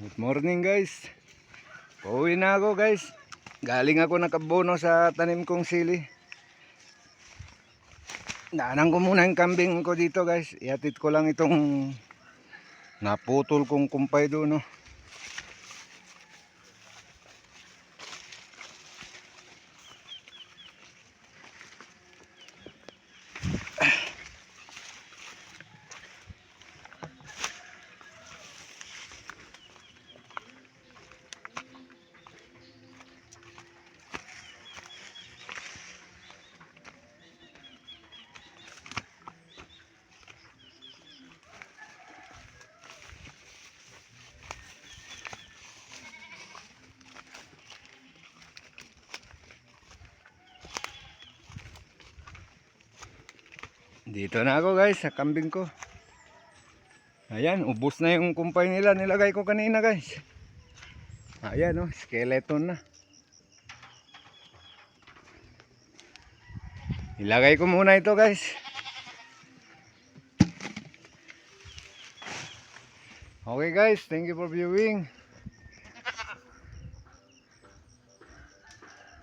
Good morning guys. Pauwi na ako guys. Galing ako nakabono sa tanim kong sili. Daanan ko muna yung kambing ko dito guys. Ihatid ko lang itong naputol kong kumpay doon, no. Dito na ako guys sa kambing ko. Ayan, ubos na yung kumpay nila. Nilagay ko kanina guys. Ayan, oh, skeleton na. Ilagay ko muna ito guys. Okay guys, thank you for viewing.